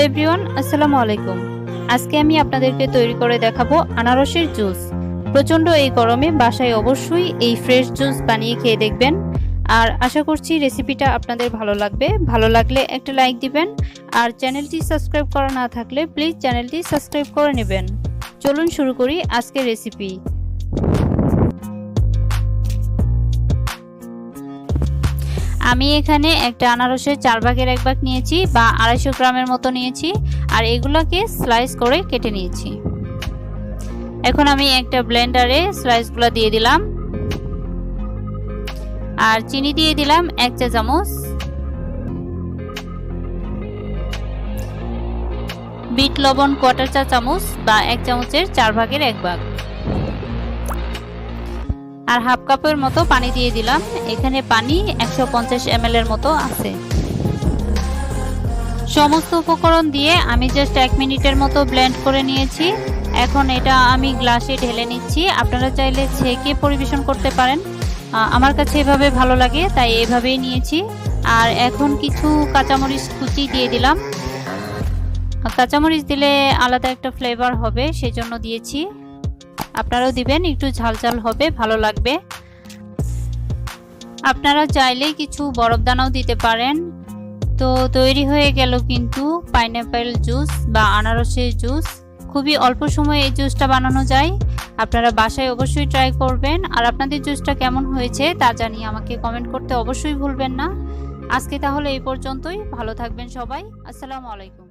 Everyone, আসসালামু আলাইকুম। আজকে আমি আপনাদেরকে তৈরি করে দেখাবো আনারসের জুস। প্রচন্ড এই গরমে বাসায় অবশ্যই এই ফ্রেশ জুস বানিয়ে খেয়ে দেখবেন। আর আশা করছি রেসিপিটা আপনাদের ভালো লাগবে। ভালো লাগলে একটা লাইক দিবেন, আর চ্যানেলটি সাবস্ক্রাইব করা না থাকলে প্লিজ চ্যানেলটি সাবস্ক্রাইব করে নেবেন। চলুন শুরু করি আজকের রেসিপি। আমি এখানে একটা আনারসের 4 ভাগের 1 ভাগ নিয়েছি বা 250 গ্রামের মতো নিয়েছি, আর এগুলোকে স্লাইস করে কেটে নিয়েছি। এখন আমি একটা ব্লেন্ডারে স্লাইসগুলো দিয়ে দিলাম, আর চিনি দিয়ে দিলাম 1 চা চামচ, বিট লবণ 1/4 চা চামচ বা 1 চামচের 4 ভাগের 1 ভাগ, আর হাফ কাপের মতো পানি দিয়ে দিলাম। এখানে পানি 150 ml এর মতো আছে। সমস্ত উপকরণ দিয়ে আমি জাস্ট 1 মিনিটের মতো ব্লেন্ড করে নিয়েছি। এখন এটা আমি গ্লাসে ঢেলে নিচ্ছি। আপনারা চাইলে ছেঁকে পরিবেশন করতে পারেন, আমার কাছে এভাবে ভালো লাগে তাই এভাবেই নিয়েছি। আর এখন কিছু কাঁচামরিচ কুচি দিয়ে দিলাম। কাঁচামরিচ দিলে আলাদা একটা ফ্লেভার হবে, সেজন্য দিয়েছি। আপনারাও দিবেন, একটু ঝাল ঝাল হবে, ভালো লাগবে। আপনারা চাইলে কিছু বরফদানাও দিতে পারেন। তো তৈরি হয়ে গেল কিন্তু পাইনাপেল জুস বা আনারসের জুস। খুবই অল্প সময়ে এই জুসটা বানানো যায়। আপনারা বাসায় অবশ্যই ট্রাই করবেন, আর আপনাদের জুসটা কেমন হয়েছে তা জানিয়ে আমাকে কমেন্ট করতে অবশ্যই ভুলবেন না। আজকে তাহলে এই পর্যন্তই। ভালো থাকবেন সবাই। আসসালামু আলাইকুম।